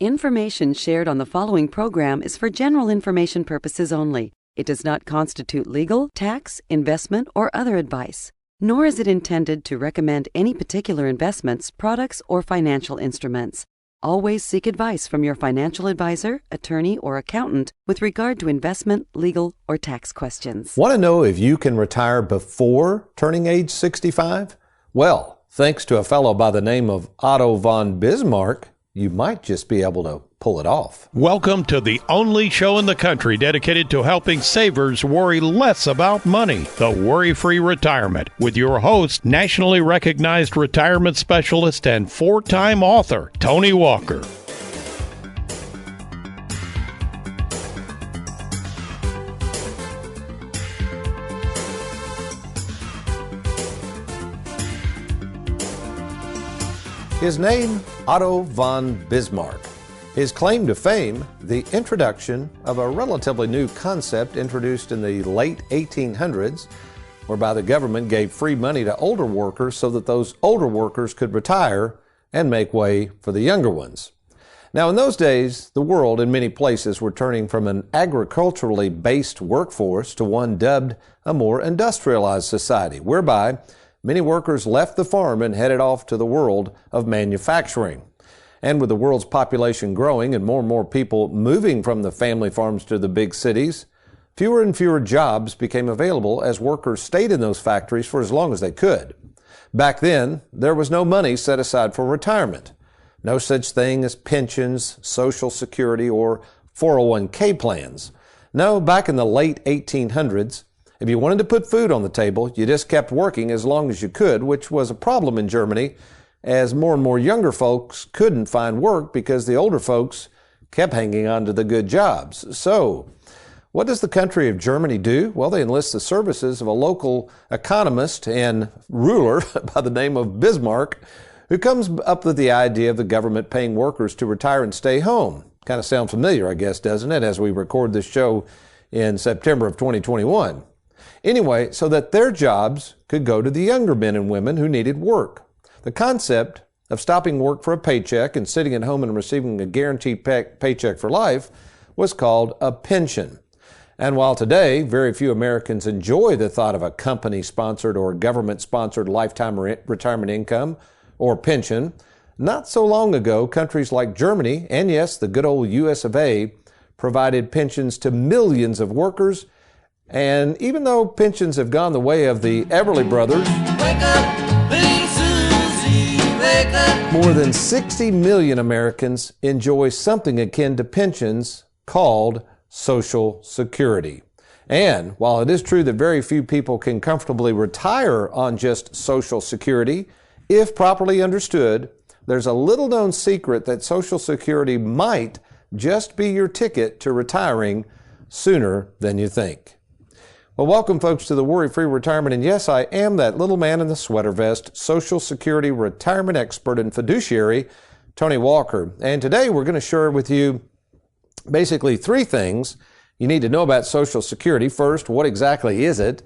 Information shared on the following program is for general information purposes only. It does not constitute legal, tax, investment, or other advice, nor is it intended to recommend any particular investments, products, or financial instruments. Always seek advice from your financial advisor, attorney, or accountant with regard to investment, legal, or tax questions. Want to know if you can retire before turning age 65? Well, thanks to a fellow by the name of Otto von Bismarck, you might just be able to pull it off. Welcome to the only show in the country dedicated to helping savers worry less about money, the Worry-Free Retirement, with your host, nationally recognized retirement specialist and four-time author, Tony Walker. His name, Otto von Bismarck. His claim to fame, the introduction of a relatively new concept introduced in the late 1800s, whereby the government gave free money to older workers so that those older workers could retire and make way for the younger ones. Now, in those days, the world in many places were turning from an agriculturally based workforce to one dubbed a more industrialized society, whereby many workers left the farm and headed off to the world of manufacturing. And with the world's population growing and more people moving from the family farms to the big cities, fewer and fewer jobs became available as workers stayed in those factories for as long as they could. Back then, there was no money set aside for retirement. No such thing as pensions, Social Security, or 401k plans. No, back in the late 1800s, if you wanted to put food on the table, you just kept working as long as you could, which was a problem in Germany, as more and more younger folks couldn't find work because the older folks kept hanging on to the good jobs. So, what does the country of Germany do? Well, they enlist the services of a local economist and ruler by the name of Bismarck, who comes up with the idea of the government paying workers to retire and stay home. Kind of sounds familiar, I guess, doesn't it, as we record this show in September of 2021. Anyway, so that their jobs could go to the younger men and women who needed work. The concept of stopping work for a paycheck and sitting at home and receiving a guaranteed paycheck for life was called a pension. And while today very few Americans enjoy the thought of a company-sponsored or government-sponsored lifetime retirement income or pension, not so long ago, countries like Germany and, yes, the good old US of A, provided pensions to millions of workers. And even though pensions have gone the way of the Everly Brothers, wake up, Big Susie, wake up. More than 60 million Americans enjoy something akin to pensions called Social Security. And while it is true that very few people can comfortably retire on just Social Security, if properly understood, there's a little-known secret that Social Security might just be your ticket to retiring sooner than you think. Well, welcome, folks, to the Worry-Free Retirement. And yes, I am that little man in the sweater vest, Social Security retirement expert and fiduciary, Tony Walker. And today we're going to share with you basically three things you need to know about Social Security. First, what exactly is it?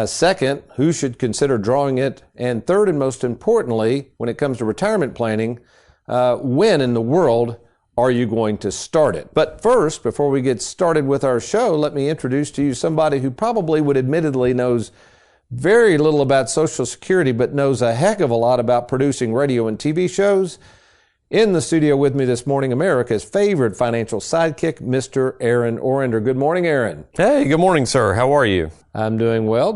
Second, who should consider drawing it? And third, and most importantly, when it comes to retirement planning, when in the world are you going to start it? But first, before we get started with our show, let me introduce to you somebody who probably would admittedly knows very little about Social Security, but knows a heck of a lot about producing radio and TV shows. In the studio with me this morning, America's favorite financial sidekick, Mr. Aaron Orender. Good morning, Aaron. Hey, good morning, sir. How are you? I'm doing well.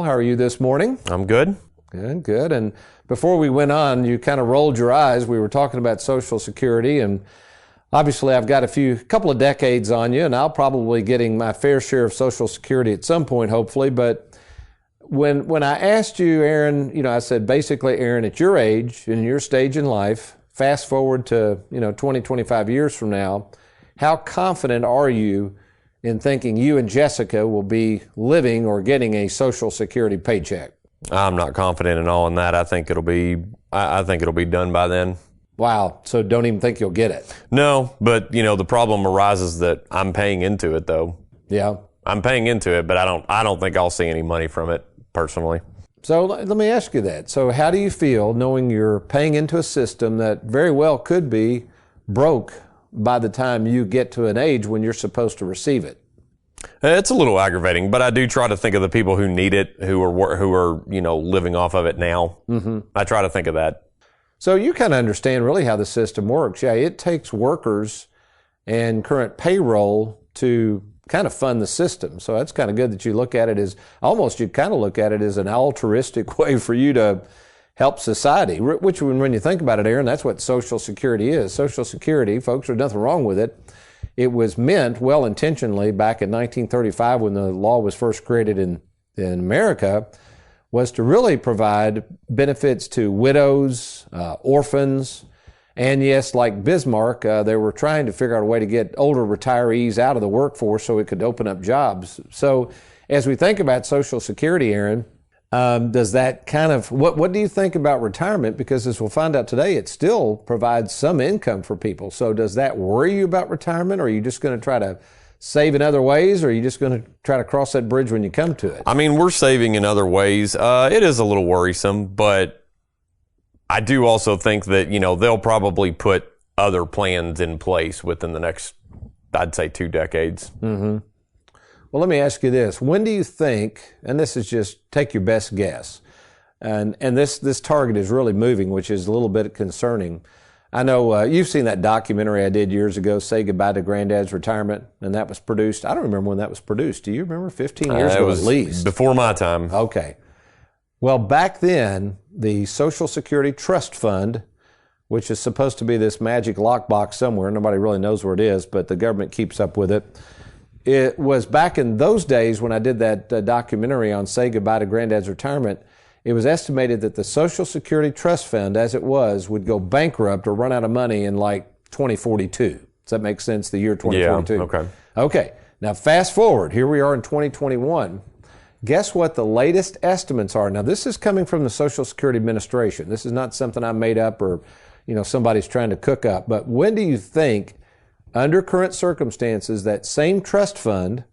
How are you this morning? I'm good. Good. And before we went on, you kind of rolled your eyes. We were talking about Social Security, and obviously, I've got couple of decades on you, and I'll probably getting my fair share of Social Security at some point, hopefully. But when I asked you, Aaron, I said, basically, Aaron, at your age, in your stage in life, fast forward to, 20, 25 years from now, how confident are you in thinking you and Jessica will be living or getting a Social Security paycheck? I'm not confident at all in that. I think it'll be done by then. Wow. So don't even think you'll get it. No, but the problem arises that I'm paying into it though. Yeah. I'm paying into it, but I don't think I'll see any money from it personally. So let me ask you that. So how do you feel knowing you're paying into a system that very well could be broke by the time you get to an age when you're supposed to receive it. It's a little aggravating, but I do try to think of the people who need it, who are living off of it now. Mm-hmm. I try to think of that. So you kind of understand really how the system works. Yeah, it takes workers and current payroll to kind of fund the system. So that's kind of good that you look at it as you kind of look at it as an altruistic way for you to help society, which when you think about it, Aaron, that's what Social Security is. Social Security, folks, there's nothing wrong with it. It was meant well-intentionally back in 1935 when the law was first created in America, was to really provide benefits to widows, orphans, and yes, like Bismarck, they were trying to figure out a way to get older retirees out of the workforce so it could open up jobs. So as we think about Social Security, Aaron, does that kind of, what do you think about retirement? Because as we'll find out today, it still provides some income for people. So does that worry you about retirement, or are you just going to try to save in other ways, or are you just going to try to cross that bridge when you come to it? I mean, we're saving in other ways. It is a little worrisome, but I do also think that, they'll probably put other plans in place within the next, I'd say, 2 decades. Mm-hmm. Well, let me ask you this. When do you think, and this is just take your best guess, and this target is really moving, which is a little bit concerning. I know you've seen that documentary I did years ago, Say Goodbye to Granddad's Retirement, and that was produced. I don't remember when that was produced. Do you remember? 15 years ago at least. Before my time. Okay. Well, back then, the Social Security Trust Fund, which is supposed to be this magic lockbox somewhere, nobody really knows where it is, but the government keeps up with it. It was back in those days when I did that documentary on Say Goodbye to Granddad's Retirement, it was estimated that the Social Security Trust Fund, as it was, would go bankrupt or run out of money in like 2042. Does that make sense, the year 2042? Yeah, okay. Okay, now fast forward. Here we are in 2021. Guess what the latest estimates are? Now, this is coming from the Social Security Administration. This is not something I made up or, somebody's trying to cook up. But when do you think, under current circumstances, that same trust fund,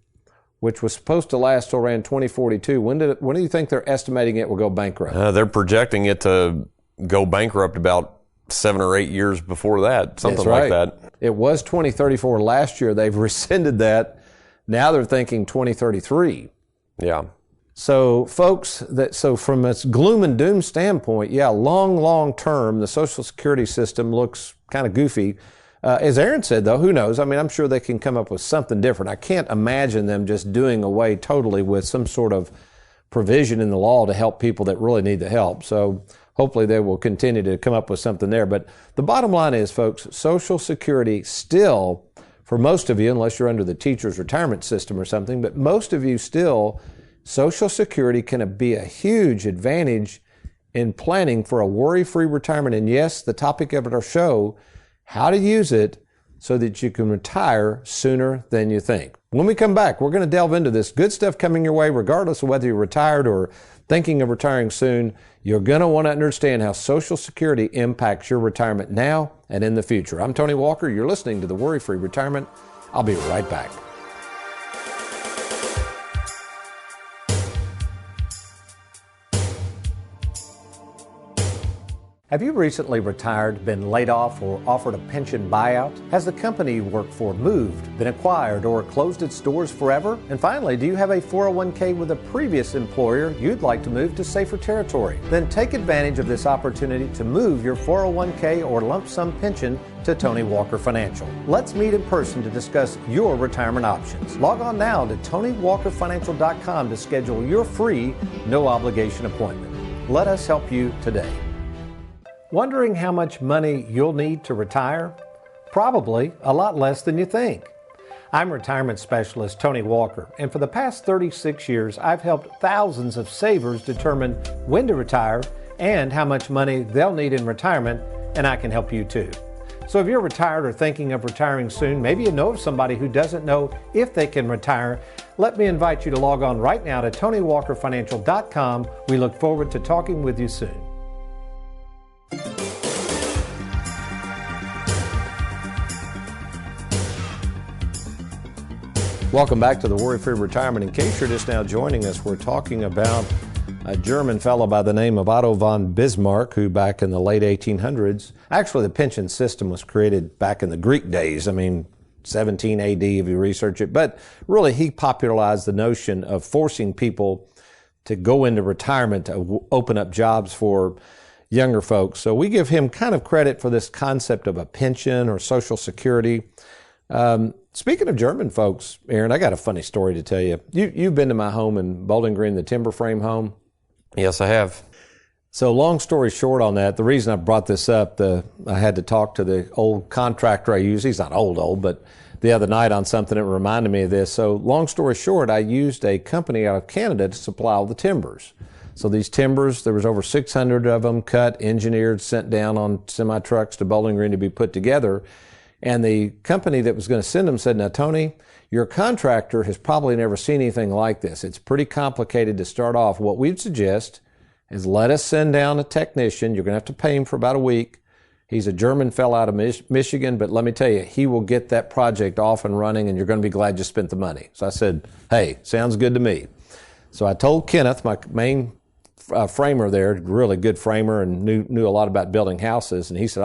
which was supposed to last till around 2042, when do you think they're estimating it will go bankrupt? They're projecting it to go bankrupt about 7 or 8 years before that, something like that. It was 2034 last year. They've rescinded that. Now they're thinking 2033. Yeah. So, folks, so from its gloom and doom standpoint, yeah, long term, the Social Security system looks kind of goofy. As Aaron said, though, who knows? I mean, I'm sure they can come up with something different. I can't imagine them just doing away totally with some sort of provision in the law to help people that really need the help. So hopefully they will continue to come up with something there. But the bottom line is, folks, Social Security still, for most of you, unless you're under the teacher's retirement system or something, but most of you still, Social Security can be a huge advantage in planning for a worry-free retirement. And yes, the topic of our show, how to use it so that you can retire sooner than you think. When we come back, we're going to delve into this good stuff coming your way, regardless of whether you're retired or thinking of retiring soon. You're going to want to understand how Social Security impacts your retirement now and in the future. I'm Tony Walker. You're listening to The Worry-Free Retirement. I'll be right back. Have you recently retired, been laid off, or offered a pension buyout? Has the company you work for moved, been acquired, or closed its doors forever? And finally, do you have a 401k with a previous employer you'd like to move to safer territory? Then take advantage of this opportunity to move your 401k or lump sum pension to Tony Walker Financial. Let's meet in person to discuss your retirement options. Log on now to TonyWalkerFinancial.com to schedule your free, no obligation appointment. Let us help you today. Wondering how much money you'll need to retire? Probably a lot less than you think. I'm retirement specialist Tony Walker, and for the past 36 years, I've helped thousands of savers determine when to retire and how much money they'll need in retirement, and I can help you too. So if you're retired or thinking of retiring soon, maybe you know of somebody who doesn't know if they can retire, let me invite you to log on right now to TonyWalkerFinancial.com. We look forward to talking with you soon. Welcome back to the Worry-Free Retirement. In case you're just now joining us, we're talking about a German fellow by the name of Otto von Bismarck, who back in the late 1800s, actually the pension system was created back in the Greek days. I mean, 17 AD if you research it. But really, he popularized the notion of forcing people to go into retirement to open up jobs for younger folks. So we give him kind of credit for this concept of a pension or Social Security. Speaking of German folks, Aaron, I got a funny story to tell you. You've been to my home in Bowling Green, the timber frame home. Yes, I have. So long story short on that, the reason I brought this up, I had to talk to the old contractor I use. He's not old, but the other night on something that reminded me of this. So long story short, I used a company out of Canada to supply all the timbers. So these timbers, there was over 600 of them cut, engineered, sent down on semi-trucks to Bowling Green to be put together. And the company that was going to send them said, now, Tony, your contractor has probably never seen anything like this. It's pretty complicated to start off. What we'd suggest is let us send down a technician. You're going to have to pay him for about a week. He's a German fellow out of Michigan, but let me tell you, he will get that project off and running, and you're going to be glad you spent the money. So I said, hey, sounds good to me. So I told Kenneth, my main framer there, really good framer and knew a lot about building houses, and he said,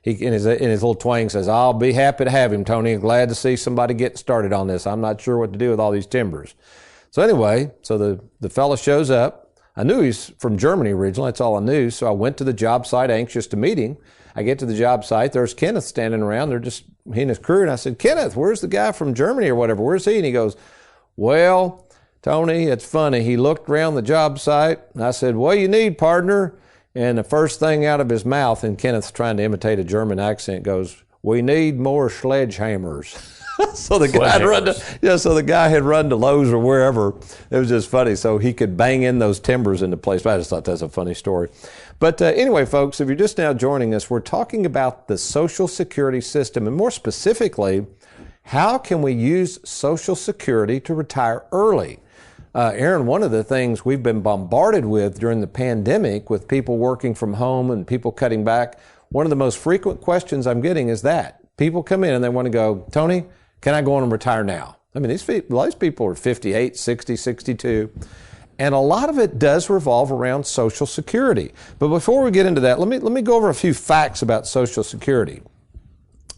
he in his little twang says, I'll be happy to have him, Tony. Glad to see somebody getting started on this. I'm not sure what to do with all these timbers. So anyway, so the fellow shows up. I knew he's from Germany originally. That's all I knew. So I went to the job site anxious to meet him. I get to the job site. There's Kenneth standing around. They're just, he and his crew. And I said, Kenneth, where's the guy from Germany or whatever? Where's he? And he goes, well, Tony, it's funny. He looked around the job site. And I said, what do you need, partner? And the first thing out of his mouth, and Kenneth's trying to imitate a German accent, goes, we need more sledgehammers. So the guy had run to Lowe's or wherever. It was just funny. So he could bang in those timbers into place. I just thought that's a funny story. But anyway, folks, if you're just now joining us, we're talking about the Social Security system, and more specifically, how can we use Social Security to retire early? Aaron, one of the things we've been bombarded with during the pandemic, with people working from home and people cutting back, one of the most frequent questions I'm getting is that. People come in and they want to go, Tony, can I go on and retire now? I mean, these people are 58, 60, 62. And a lot of it does revolve around Social Security. But before we get into that, let me go over a few facts about Social Security.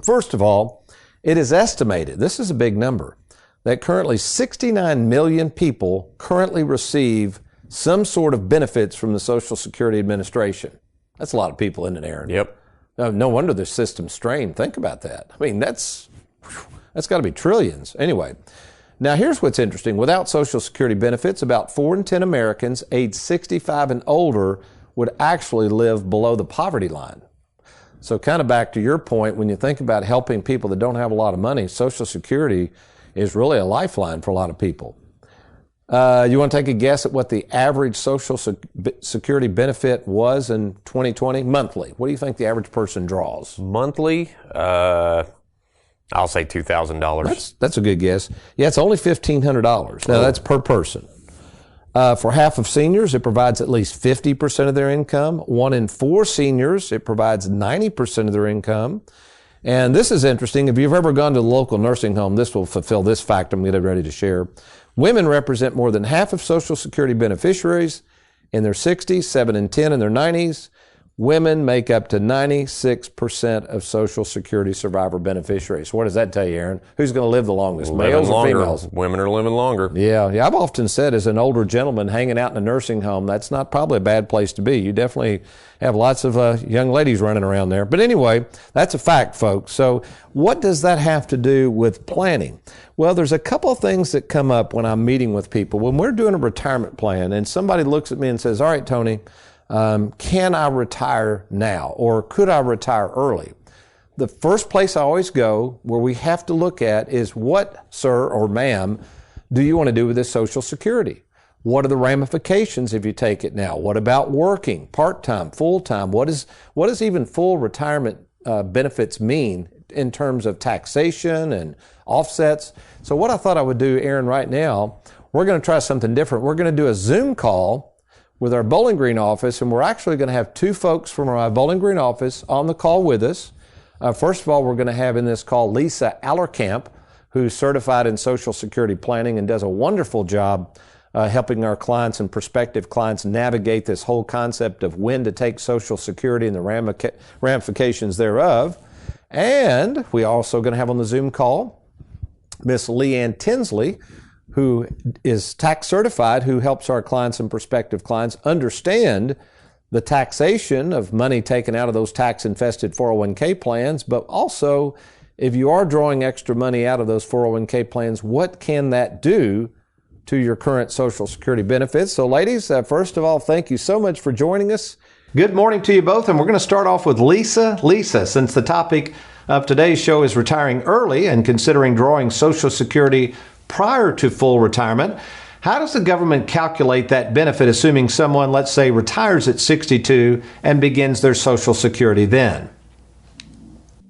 First of all, it is estimated, this is a big number, that currently 69 million people currently receive some sort of benefits from the Social Security Administration. That's a lot of people, isn't it, Aaron? Yep. No wonder the system's strained. Think about that. I mean, that's got to be trillions. Anyway, now here's what's interesting. Without Social Security benefits, about 4 in 10 Americans aged 65 and older would actually live below the poverty line. So kind of back to your point, when you think about helping people that don't have a lot of money, Social Security is really a lifeline for a lot of people. You want to take a guess at what the average Social Security benefit was in 2020? Monthly. What do you think the average person draws? Monthly? I'll say $2,000. That's a good guess. Yeah, it's only $1,500. Now, that's per person. For half of seniors, it provides at least 50% of their income. 1 in 4 seniors, it provides 90% of their income. And this is interesting. If you've ever gone to the local nursing home, this will fulfill this fact I'm getting ready to share. Women represent more than half of Social Security beneficiaries in their 60s, 7 in 10 in their 90s. Women make up to 96% of Social Security survivor beneficiaries. What does that tell you, Aaron? Who's going to live the longest, males or females? Women are living longer. Yeah. I've often said, as an older gentleman hanging out in a nursing home, that's not probably a bad place to be. You definitely have lots of young ladies running around there. But anyway, that's a fact, folks. So what does that have to do with planning? Well, there's a couple of things that come up when I'm meeting with people. When we're doing a retirement plan and somebody looks at me and says, all right, Tony, can I retire now, or could I retire early? The first place I always go where we have to look at is, what, sir or ma'am, do you want to do with this Social Security? What are the ramifications if you take it now? What about working part-time, full-time? What does even full retirement benefits mean in terms of taxation and offsets? So what I thought I would do, Aaron, right now, we're going to try something different. We're going to do a Zoom call with our Bowling Green office, and we're actually going to have 2 folks from our Bowling Green office on the call with us. First of all, we're going to have in this call Lisa Allerkamp, who's certified in Social Security planning and does a wonderful job helping our clients and prospective clients navigate this whole concept of when to take Social Security and the ramifications thereof. And we also going to have on the Zoom call Miss Leanne Tinsley, who is tax certified, who helps our clients and prospective clients understand the taxation of money taken out of those tax-infested 401k plans, but also if you are drawing extra money out of those 401k plans, what can that do to your current Social Security benefits? So ladies, first of all, thank you so much for joining us. Good morning to you both, and we're going to start off with Lisa. Lisa, since the topic of today's show is retiring early and considering drawing Social Security prior to full retirement, how does the government calculate that benefit, assuming someone, let's say, retires at 62 and begins their Social Security then?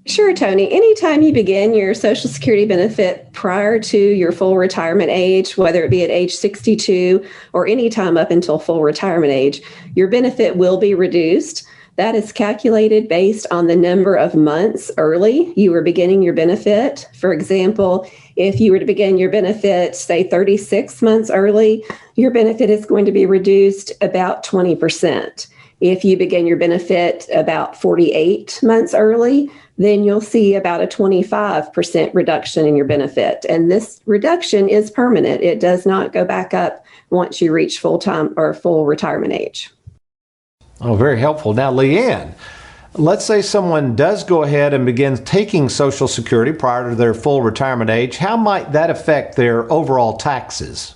Sure, Tony. Anytime you begin your Social Security benefit prior to your full retirement age, whether it be at age 62 or any time up until full retirement age, your benefit will be reduced. That is calculated based on the number of months early you were beginning your benefit. For example, if you were to begin your benefit, say 36 months early, your benefit is going to be reduced about 20%. If you begin your benefit about 48 months early, then you'll see about a 25% reduction in your benefit. And this reduction is permanent. It does not go back up once you reach full-time or full retirement age. Oh, very helpful. Now, Leanne, let's say someone does go ahead and begins taking Social Security prior to their full retirement age. How might that affect their overall taxes?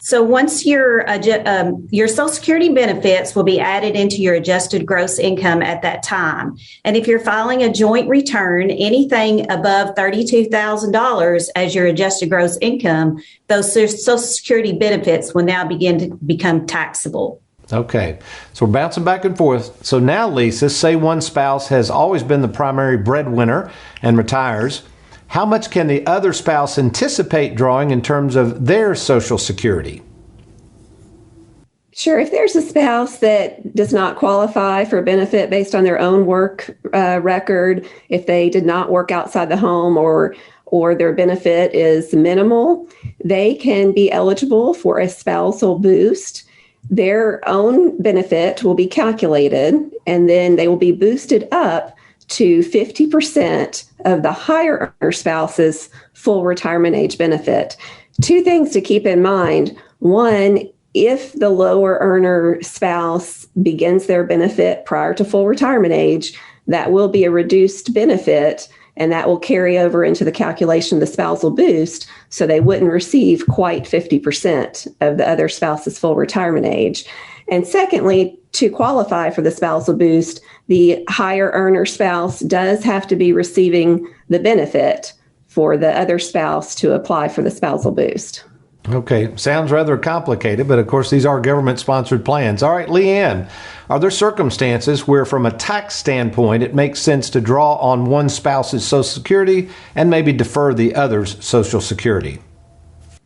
So once your Social Security benefits will be added into your adjusted gross income at that time. And if you're filing a joint return, anything above $32,000 as your adjusted gross income, those Social Security benefits will now begin to become taxable. Okay, so we're bouncing back and forth. So now, Lisa, say one spouse has always been the primary breadwinner and retires. How much can the other spouse anticipate drawing in terms of their Social Security? Sure. If there's a spouse that does not qualify for a benefit based on their own work record, if they did not work outside the home or their benefit is minimal, they can be eligible for a spousal boost. Their own benefit will be calculated, and then they will be boosted up to 50% of the higher earner spouse's full retirement age benefit. Two things to keep in mind. One, if the lower earner spouse begins their benefit prior to full retirement age, that will be a reduced benefit, and that will carry over into the calculation of the spousal boost, so they wouldn't receive quite 50% of the other spouse's full retirement age. And secondly, to qualify for the spousal boost, the higher earner spouse does have to be receiving the benefit for the other spouse to apply for the spousal boost. Okay, sounds rather complicated, but of course these are government-sponsored plans. All right, Leanne, are there circumstances where from a tax standpoint it makes sense to draw on one spouse's Social Security and maybe defer the other's Social Security?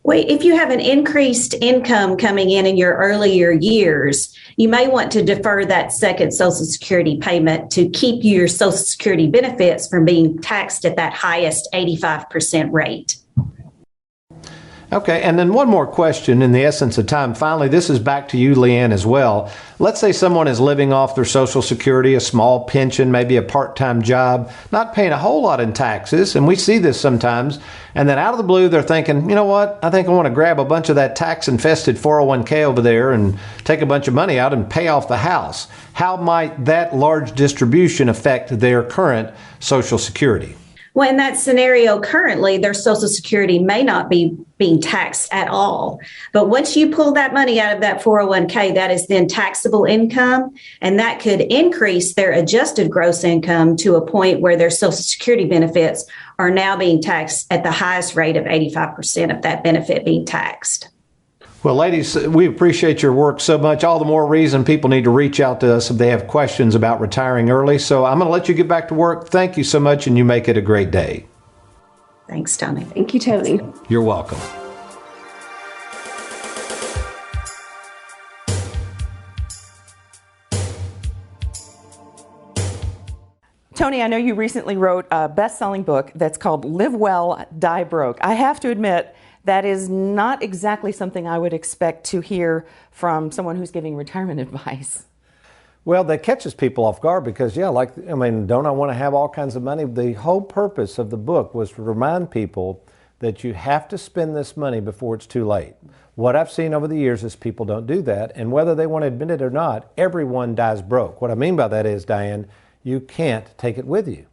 Well, if you have an increased income coming in your earlier years, you may want to defer that second Social Security payment to keep your Social Security benefits from being taxed at that highest 85% rate. Okay, and then one more question in the essence of time. Finally, this is back to you, Leanne, as well. Let's say someone is living off their Social Security, a small pension, maybe a part-time job, not paying a whole lot in taxes, and we see this sometimes, and then out of the blue they're thinking, you know what, I think I want to grab a bunch of that tax-infested 401k over there and take a bunch of money out and pay off the house. How might that large distribution affect their current Social Security? Well, in that scenario, currently, their Social Security may not be being taxed at all. But once you pull that money out of that 401k, that is then taxable income, and that could increase their adjusted gross income to a point where their Social Security benefits are now being taxed at the highest rate of 85% of that benefit being taxed. Well, ladies, we appreciate your work so much. All the more reason people need to reach out to us if they have questions about retiring early. So I'm going to let you get back to work. Thank you so much, and you make it a great day. Thanks, Tony. Thank you, Tony. You're welcome. Tony, I know you recently wrote a best-selling book that's called Live Well, Die Broke. I have to admit that is not exactly something I would expect to hear from someone who's giving retirement advice. Well, that catches people off guard because, don't I want to have all kinds of money? The whole purpose of the book was to remind people that you have to spend this money before it's too late. What I've seen over the years is people don't do that, and whether they want to admit it or not, everyone dies broke. What I mean by that is, Diane, you can't take it with you.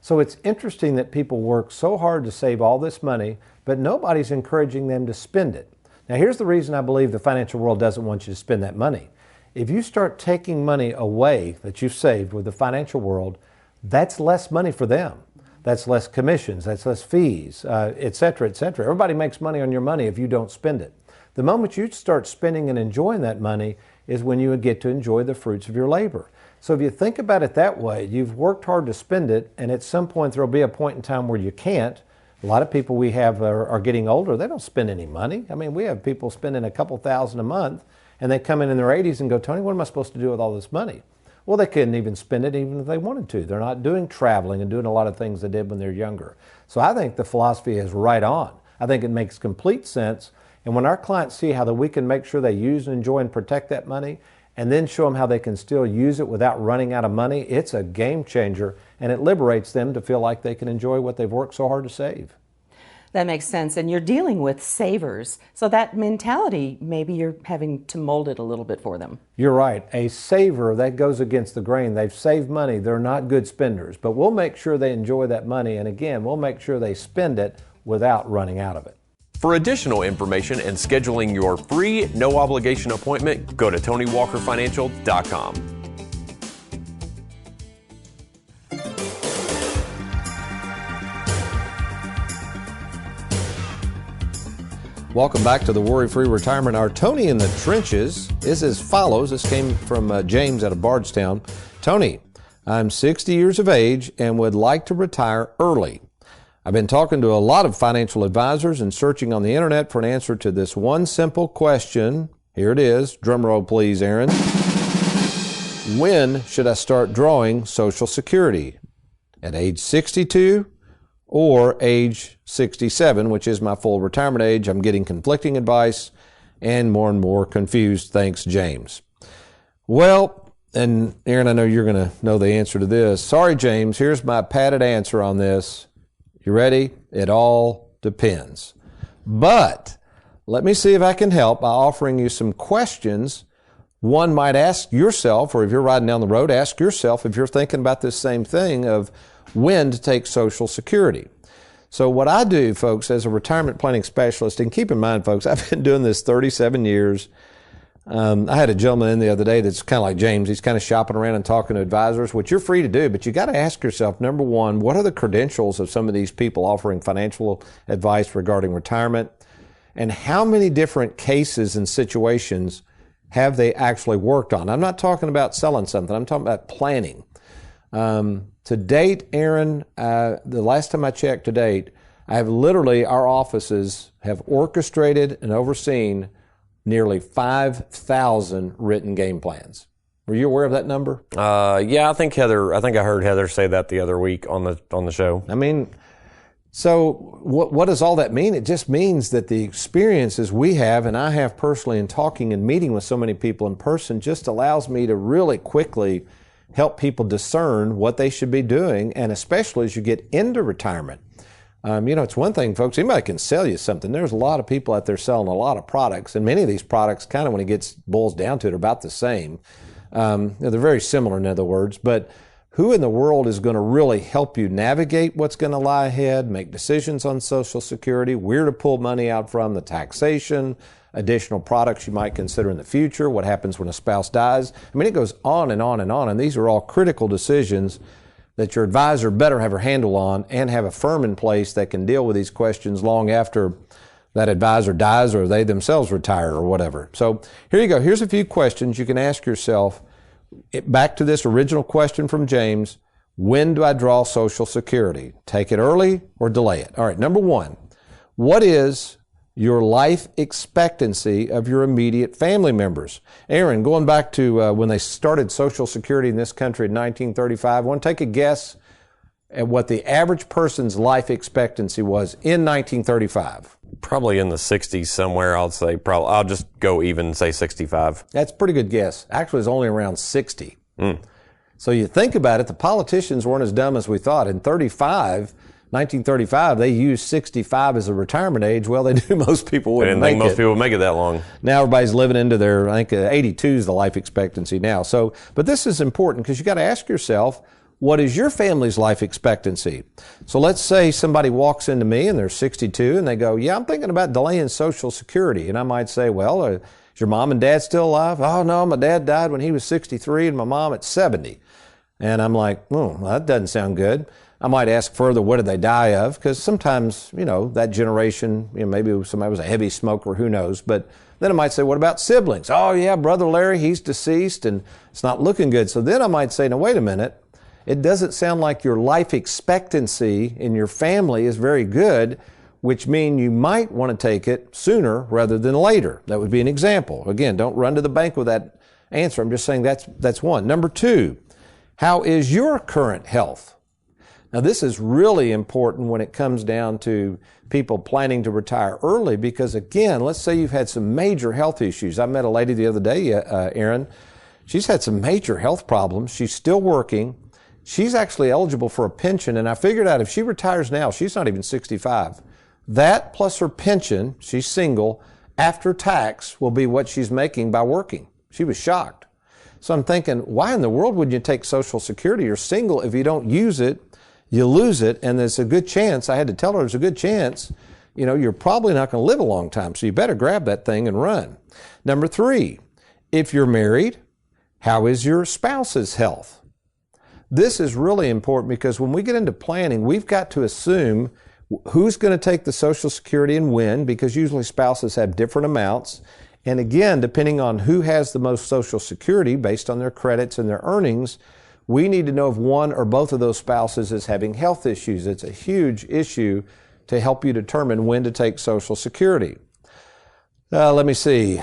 So it's interesting that people work so hard to save all this money, but nobody's encouraging them to spend it. Now, here's the reason I believe the financial world doesn't want you to spend that money. If you start taking money away that you've saved with the financial world, that's less money for them. That's less commissions, that's less fees, et cetera, et cetera. Everybody makes money on your money if you don't spend it. The moment you start spending and enjoying that money is when you get to enjoy the fruits of your labor. So if you think about it that way, you've worked hard to spend it, and at some point there'll be a point in time where you can't. A lot of people we have are getting older. They don't spend any money. I mean, we have people spending a couple $1,000 a month, and they come in their 80s and go, Tony, what am I supposed to do with all this money? Well, they couldn't even spend it even if they wanted to. They're not doing traveling and doing a lot of things they did when they're younger. So I think the philosophy is right on. I think it makes complete sense. And when our clients see how that we can make sure they use and enjoy and protect that money, and then show them how they can still use it without running out of money, it's a game changer, and it liberates them to feel like they can enjoy what they've worked so hard to save. That makes sense. And you're dealing with savers. So that mentality, maybe you're having to mold it a little bit for them. You're right. A saver, that goes against the grain. They've saved money. They're not good spenders. But we'll make sure they enjoy that money. And again, we'll make sure they spend it without running out of it. For additional information and scheduling your free, no-obligation appointment, go to TonyWalkerFinancial.com. Welcome back to the Worry-Free Retirement Hour. Tony in the Trenches is as follows. This came from James out of Bardstown. Tony, I'm 60 years of age and would like to retire early. I've been talking to a lot of financial advisors and searching on the internet for an answer to this one simple question. Here it is. Drum roll, please, Aaron. When should I start drawing Social Security? At age 62 or age 67, which is my full retirement age? I'm getting conflicting advice and more confused. Thanks, James. Well, and Aaron, I know you're going to know the answer to this. Sorry, James. Here's my padded answer on this. You ready? It all depends. But let me see if I can help by offering you some questions one might ask yourself, or if you're riding down the road, ask yourself if you're thinking about this same thing of when to take Social Security. So what I do, folks, as a retirement planning specialist, and keep in mind, folks, I've been doing this 37 years. I had a gentleman in the other day that's kind of like James. He's kind of shopping around and talking to advisors, which you're free to do, but you got to ask yourself, number one, what are the credentials of some of these people offering financial advice regarding retirement? And how many different cases and situations have they actually worked on? I'm not talking about selling something. I'm talking about planning. To date, Aaron, the last time I checked to date, I have literally, our offices have orchestrated and overseen nearly 5,000 written game plans. Were you aware of that number? Yeah, I think I heard Heather say that the other week on the show. I mean, so what does all that mean? It just means that the experiences we have, and I have personally in talking and meeting with so many people in person, just allows me to really quickly help people discern what they should be doing, and especially as you get into retirement. It's one thing, folks, anybody can sell you something. There's a lot of people out there selling a lot of products, and many of these products kind of, when it boils down to it, are about the same. They're very similar, in other words, but who in the world is going to really help you navigate what's going to lie ahead, make decisions on Social Security, where to pull money out from, the taxation, additional products you might consider in the future, what happens when a spouse dies? I mean, it goes on and on and on, and these are all critical decisions that your advisor better have a handle on and have a firm in place that can deal with these questions long after that advisor dies or they themselves retire or whatever. So here you go. Here's a few questions you can ask yourself. Back to this original question from James, when do I draw Social Security? Take it early or delay it? All right, number one, what is your life expectancy of your immediate family members? Aaron, going back to when they started Social Security in this country in 1935, I want to take a guess at what the average person's life expectancy was in 1935. Probably in the 60s somewhere. I'll just go even, say 65. That's a pretty good guess. Actually, it's only around 60. So you think about it, the politicians weren't as dumb as we thought. In 1935, they used 65 as a retirement age. Well, they knew most people wouldn't make it. I didn't think most people would make it that long. Now everybody's living into their, I think 82 is the life expectancy now. So, but this is important because you got to ask yourself, what is your family's life expectancy? So let's say somebody walks into me and they're 62 and they go, yeah, I'm thinking about delaying Social Security. And I might say, well, is your mom and dad still alive? Oh, no, my dad died when he was 63 and my mom at 70. And I'm like, well, that doesn't sound good. I might ask further, what did they die of? Because sometimes, that generation, maybe somebody was a heavy smoker, who knows. But then I might say, what about siblings? Oh, yeah, Brother Larry, he's deceased and it's not looking good. So then I might say, now, wait a minute. It doesn't sound like your life expectancy in your family is very good, which means you might want to take it sooner rather than later. That would be an example. Again, don't run to the bank with that answer. I'm just saying that's one. Number two, how is your current health? Now, this is really important when it comes down to people planning to retire early because, again, let's say you've had some major health issues. I met a lady the other day, Aaron. She's had some major health problems. She's still working. She's actually eligible for a pension, and I figured out if she retires now, she's not even 65. That plus her pension, she's single, after tax will be what she's making by working. She was shocked. So I'm thinking, why in the world would you take Social Security? You're single. If you don't use it, you lose it, and there's a good chance, I had to tell her there's a good chance, you're probably not going to live a long time, so you better grab that thing and run. Number three, if you're married, how is your spouse's health? This is really important because when we get into planning, we've got to assume who's going to take the Social Security and when, because usually spouses have different amounts. And again, depending on who has the most Social Security based on their credits and their earnings, we need to know if one or both of those spouses is having health issues. It's a huge issue to help you determine when to take Social Security. Let me see.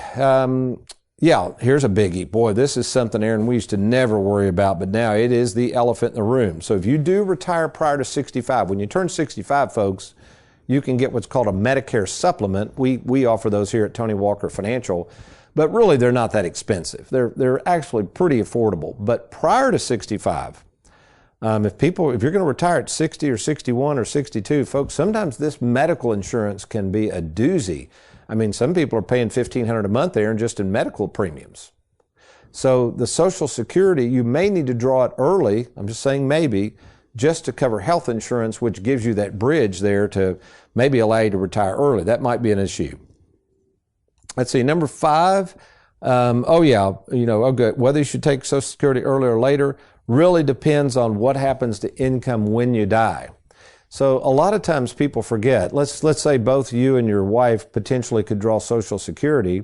Yeah, here's a biggie. Boy, this is something, Aaron, we used to never worry about, but now it is the elephant in the room. So if you do retire prior to 65, when you turn 65, folks, you can get what's called a Medicare supplement. We offer those here at Tony Walker Financial, but really they're not that expensive. They're actually pretty affordable. But prior to 65, if you're going to retire at 60 or 61 or 62, folks, sometimes this medical insurance can be a doozy. I mean, some people are paying $1,500 a month there and just in medical premiums. So the Social Security, you may need to draw it early. I'm just saying maybe, just to cover health insurance, which gives you that bridge there to maybe allow you to retire early. That might be an issue. Let's see, number five. Whether you should take Social Security early or later really depends on what happens to income when you die. So a lot of times people forget. Let's say both you and your wife potentially could draw Social Security.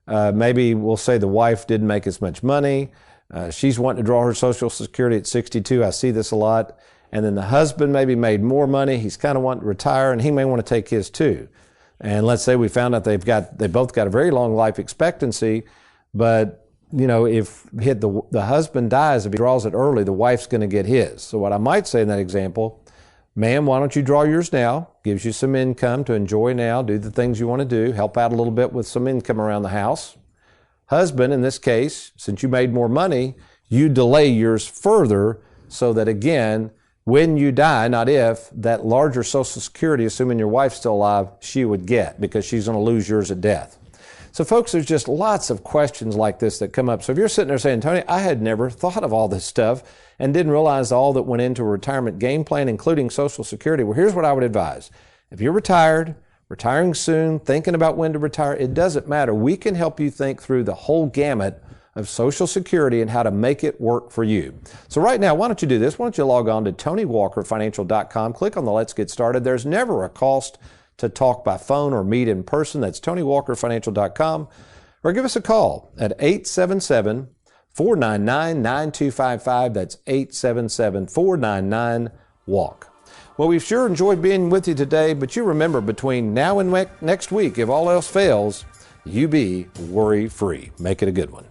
Maybe we'll say the wife didn't make as much money. She's wanting to draw her Social Security at 62. I see this a lot. And then the husband maybe made more money. He's kind of wanting to retire, and he may want to take his too. And let's say we found out they both got a very long life expectancy, but if the husband dies, if he draws it early, the wife's going to get his. So what I might say in that example, ma'am, why don't you draw yours now? Gives you some income to enjoy now, do the things you want to do, help out a little bit with some income around the house. Husband, in this case, since you made more money, you delay yours further so that, again, when you die, not if, that larger Social Security, assuming your wife's still alive, she would get because she's going to lose yours at death. So, folks, there's just lots of questions like this that come up. So if you're sitting there saying, Tony, I had never thought of all this stuff and didn't realize all that went into a retirement game plan, including Social Security, well, here's what I would advise. If you're retired, retiring soon, thinking about when to retire, it doesn't matter. We can help you think through the whole gamut of Social Security and how to make it work for you. So right now, why don't you do this? Why don't you log on to TonyWalkerFinancial.com, click on the Let's Get Started. There's never a cost to talk by phone or meet in person. That's TonyWalkerFinancial.com. Or give us a call at 877-499-9255. That's 877-499-WALK. Well, we've sure enjoyed being with you today, but you remember, between now and next week, if all else fails, you be worry-free. Make it a good one.